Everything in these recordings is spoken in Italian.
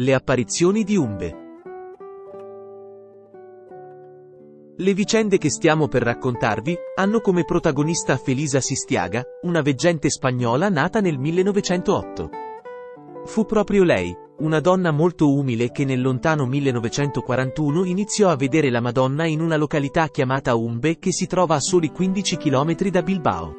Le apparizioni di Umbe. Le vicende che stiamo per raccontarvi hanno come protagonista Felisa Sistiaga, una veggente spagnola nata nel 1908. Fu proprio lei, una donna molto umile che nel lontano 1941 iniziò a vedere la Madonna in una località chiamata Umbe che si trova a soli 15 km da Bilbao.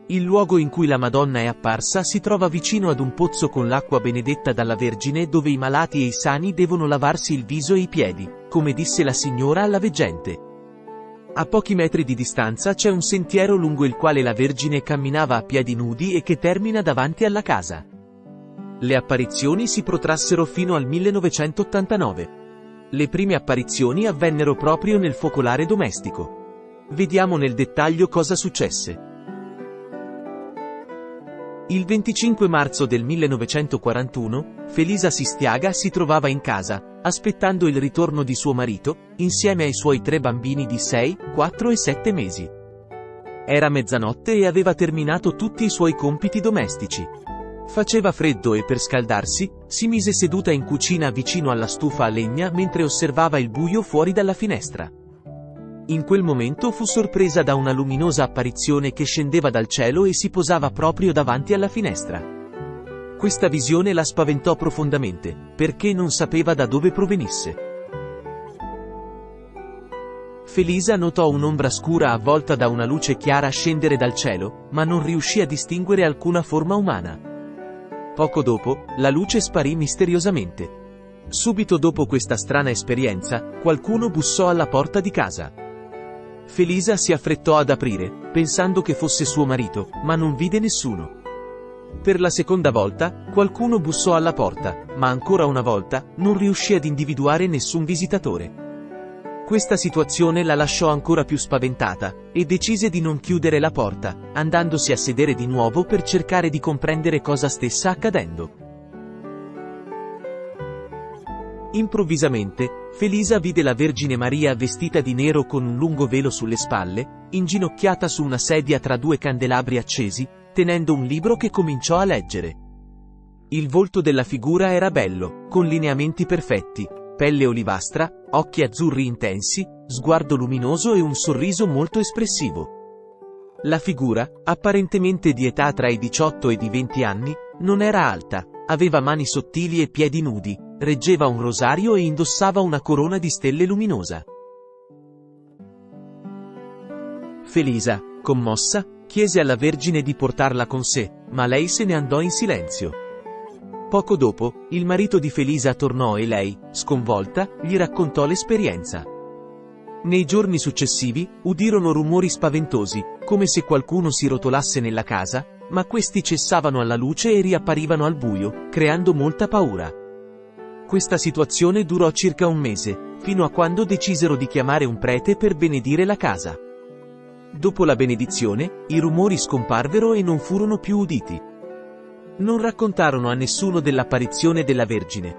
Il luogo in cui la Madonna è apparsa si trova vicino ad un pozzo con l'acqua benedetta dalla Vergine dove i malati e i sani devono lavarsi il viso e i piedi, come disse la signora alla veggente. A pochi metri di distanza c'è un sentiero lungo il quale la Vergine camminava a piedi nudi e che termina davanti alla casa. Le apparizioni si protrassero fino al 1989. Le prime apparizioni avvennero proprio nel focolare domestico. Vediamo nel dettaglio cosa successe. Il 25 marzo del 1941, Felisa Sistiaga si trovava in casa, aspettando il ritorno di suo marito, insieme ai suoi 3 bambini di 6, 4 e 7 mesi. Era mezzanotte e aveva terminato tutti i suoi compiti domestici. Faceva freddo e per scaldarsi, si mise seduta in cucina vicino alla stufa a legna mentre osservava il buio fuori dalla finestra. In quel momento fu sorpresa da una luminosa apparizione che scendeva dal cielo e si posava proprio davanti alla finestra. Questa visione la spaventò profondamente, perché non sapeva da dove provenisse. Felisa notò un'ombra scura avvolta da una luce chiara scendere dal cielo, ma non riuscì a distinguere alcuna forma umana. Poco dopo, la luce sparì misteriosamente. Subito dopo questa strana esperienza, qualcuno bussò alla porta di casa. Felisa si affrettò ad aprire, pensando che fosse suo marito, ma non vide nessuno. Per la seconda volta, qualcuno bussò alla porta, ma ancora una volta, non riuscì ad individuare nessun visitatore. Questa situazione la lasciò ancora più spaventata, e decise di non chiudere la porta, andandosi a sedere di nuovo per cercare di comprendere cosa stesse accadendo. Improvvisamente, Felisa vide la Vergine Maria vestita di nero con un lungo velo sulle spalle, inginocchiata su una sedia tra 2 candelabri accesi, tenendo un libro che cominciò a leggere. Il volto della figura era bello, con lineamenti perfetti, pelle olivastra, occhi azzurri intensi, sguardo luminoso e un sorriso molto espressivo. La figura, apparentemente di età tra i 18 ed i 20 anni, non era alta, aveva mani sottili e piedi nudi, reggeva un rosario e indossava una corona di stelle luminosa. Felisa, commossa, chiese alla Vergine di portarla con sé, ma lei se ne andò in silenzio. Poco dopo, il marito di Felisa tornò e lei, sconvolta, gli raccontò l'esperienza. Nei giorni successivi, udirono rumori spaventosi, come se qualcuno si rotolasse nella casa, ma questi cessavano alla luce e riapparivano al buio, creando molta paura. Questa situazione durò circa un mese, fino a quando decisero di chiamare un prete per benedire la casa. Dopo la benedizione, i rumori scomparvero e non furono più uditi. Non raccontarono a nessuno dell'apparizione della Vergine.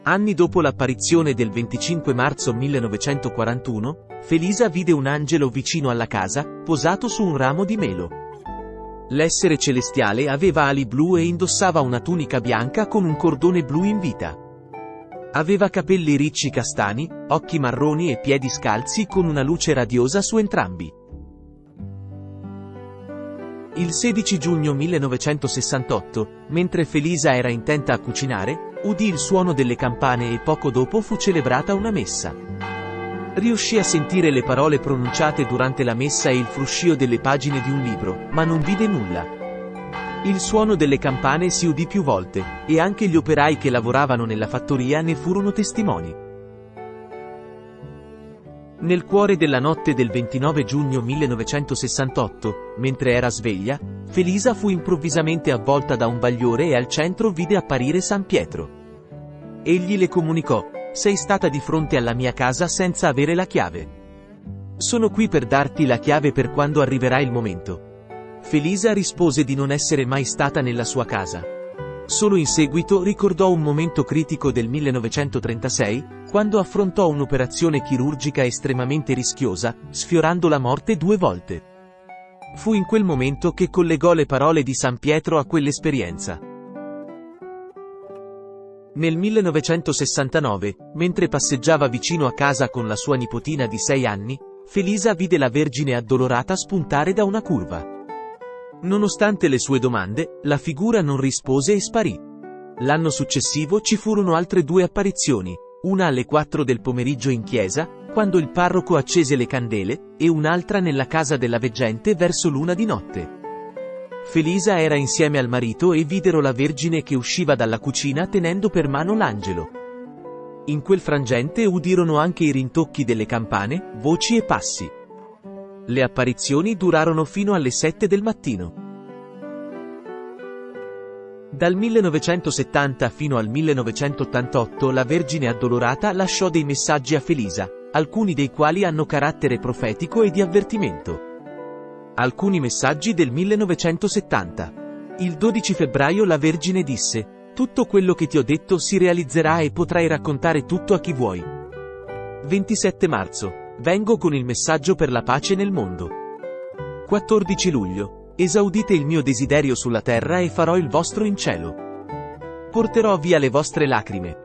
Anni dopo l'apparizione del 25 marzo 1941, Felisa vide un angelo vicino alla casa, posato su un ramo di melo. L'essere celestiale aveva ali blu e indossava una tunica bianca con un cordone blu in vita. Aveva capelli ricci castani, occhi marroni e piedi scalzi con una luce radiosa su entrambi. Il 16 giugno 1968, mentre Felisa era intenta a cucinare, udì il suono delle campane e poco dopo fu celebrata una messa. Riuscì a sentire le parole pronunciate durante la messa e il fruscio delle pagine di un libro, ma non vide nulla. Il suono delle campane si udì più volte, e anche gli operai che lavoravano nella fattoria ne furono testimoni. Nel cuore della notte del 29 giugno 1968, mentre era sveglia, Felisa fu improvvisamente avvolta da un bagliore e al centro vide apparire San Pietro. Egli le comunicò: «Sei stata di fronte alla mia casa senza avere la chiave. Sono qui per darti la chiave per quando arriverà il momento». Felisa rispose di non essere mai stata nella sua casa. Solo in seguito ricordò un momento critico del 1936, quando affrontò un'operazione chirurgica estremamente rischiosa, sfiorando la morte 2 volte. Fu in quel momento che collegò le parole di San Pietro a quell'esperienza. Nel 1969, mentre passeggiava vicino a casa con la sua nipotina di 6 anni, Felisa vide la Vergine addolorata spuntare da una curva. Nonostante le sue domande, la figura non rispose e sparì. L'anno successivo ci furono altre 2 apparizioni, una alle 4 del pomeriggio in chiesa, quando il parroco accese le candele, e un'altra nella casa della veggente verso l'1 di notte. Felisa era insieme al marito e videro la Vergine che usciva dalla cucina tenendo per mano l'angelo. In quel frangente udirono anche i rintocchi delle campane, voci e passi. Le apparizioni durarono fino alle 7 del mattino. Dal 1970 fino al 1988 la Vergine addolorata lasciò dei messaggi a Felisa, alcuni dei quali hanno carattere profetico e di avvertimento. Alcuni messaggi del 1970. Il 12 febbraio la Vergine disse: "Tutto quello che ti ho detto si realizzerà e potrai raccontare tutto a chi vuoi." 27 marzo. Vengo con il messaggio per la pace nel mondo. 14 luglio. Esaudite il mio desiderio sulla terra e farò il vostro in cielo. Porterò via le vostre lacrime.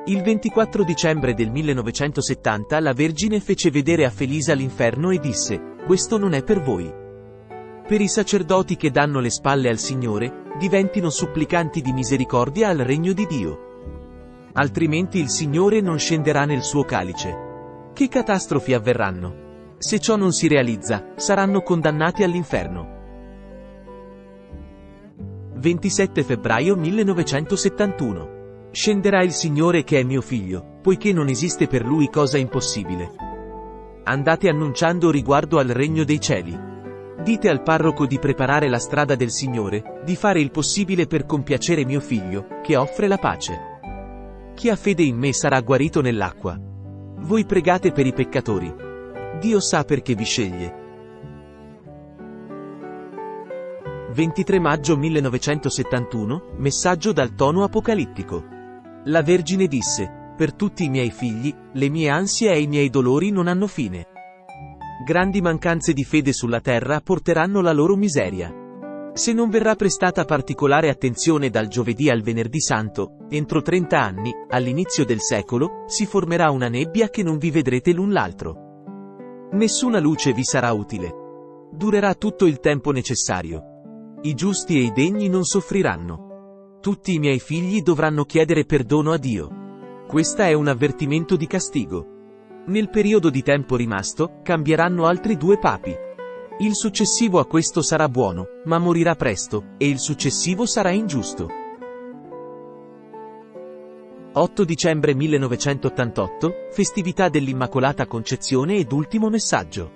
Il 24 dicembre del 1970 la Vergine fece vedere a Felisa l'inferno e disse: "Questo non è per voi. Per i sacerdoti che danno le spalle al Signore, diventino supplicanti di misericordia al regno di Dio. Altrimenti il Signore non scenderà nel suo calice. Che catastrofi avverranno? Se ciò non si realizza, saranno condannati all'inferno." 27 febbraio 1971. Scenderà il Signore che è mio figlio, poiché non esiste per lui cosa impossibile. Andate annunciando riguardo al regno dei cieli. Dite al parroco di preparare la strada del Signore, di fare il possibile per compiacere mio figlio, che offre la pace. Chi ha fede in me sarà guarito nell'acqua. Voi pregate per i peccatori. Dio sa perché vi sceglie. 23 maggio 1971, messaggio dal tono apocalittico. La Vergine disse: "Per tutti i miei figli, le mie ansie e i miei dolori non hanno fine. Grandi mancanze di fede sulla terra porteranno la loro miseria. Se non verrà prestata particolare attenzione dal giovedì al venerdì santo, entro 30 anni, all'inizio del secolo, si formerà una nebbia che non vi vedrete l'un l'altro. Nessuna luce vi sarà utile. Durerà tutto il tempo necessario. I giusti e i degni non soffriranno. Tutti i miei figli dovranno chiedere perdono a Dio. Questo è un avvertimento di castigo. Nel periodo di tempo rimasto, cambieranno altri 2 papi. Il successivo a questo sarà buono, ma morirà presto, e il successivo sarà ingiusto." 8 dicembre 1988, festività dell'Immacolata Concezione ed ultimo messaggio.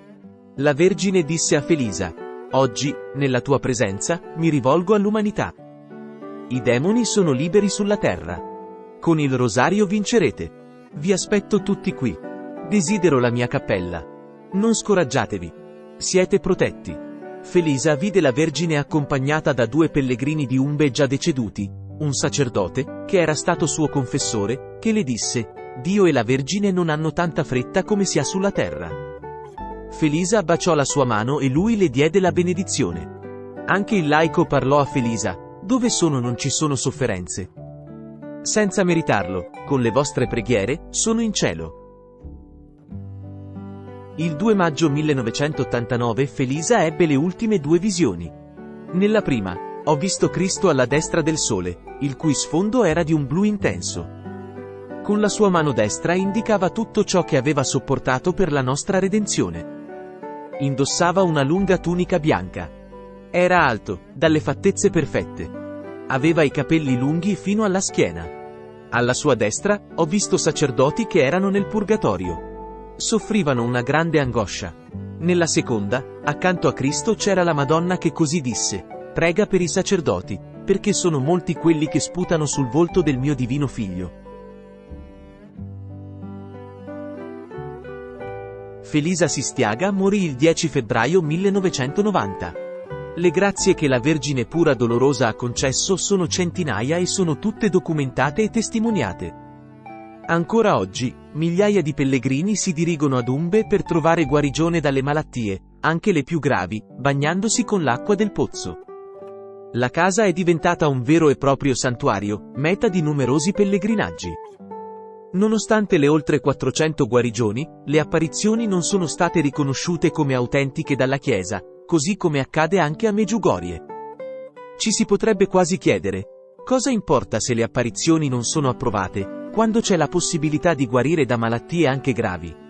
La Vergine disse a Felisa: "Oggi, nella tua presenza, mi rivolgo all'umanità. I demoni sono liberi sulla terra. Con il rosario vincerete. Vi aspetto tutti qui. Desidero la mia cappella. Non scoraggiatevi. Siete protetti." Felisa vide la Vergine accompagnata da 2 pellegrini di Umbe già deceduti, un sacerdote, che era stato suo confessore, che le disse: "Dio e la Vergine non hanno tanta fretta come si ha sulla terra." Felisa baciò la sua mano e lui le diede la benedizione. Anche il laico parlò a Felisa: "Dove non ci sono sofferenze. Senza meritarlo, con le vostre preghiere, sono in cielo." Il 2 maggio 1989 Felisa ebbe le ultime 2 visioni. Nella prima, ho visto Cristo alla destra del sole, il cui sfondo era di un blu intenso. Con la sua mano destra indicava tutto ciò che aveva sopportato per la nostra redenzione. Indossava una lunga tunica bianca. Era alto, dalle fattezze perfette. Aveva i capelli lunghi fino alla schiena. Alla sua destra, ho visto sacerdoti che erano nel purgatorio. Soffrivano una grande angoscia. Nella seconda, accanto a Cristo c'era la Madonna che così disse: "Prega per i sacerdoti, perché sono molti quelli che sputano sul volto del mio divino figlio." Felisa Sistiaga morì il 10 febbraio 1990. Le grazie che la Vergine pura dolorosa ha concesso sono centinaia e sono tutte documentate e testimoniate. Ancora oggi, migliaia di pellegrini si dirigono ad Umbe per trovare guarigione dalle malattie, anche le più gravi, bagnandosi con l'acqua del pozzo. La casa è diventata un vero e proprio santuario, meta di numerosi pellegrinaggi. Nonostante le oltre 400 guarigioni, le apparizioni non sono state riconosciute come autentiche dalla Chiesa, così come accade anche a Medjugorje. Ci si potrebbe quasi chiedere: cosa importa se le apparizioni non sono approvate, quando c'è la possibilità di guarire da malattie anche gravi?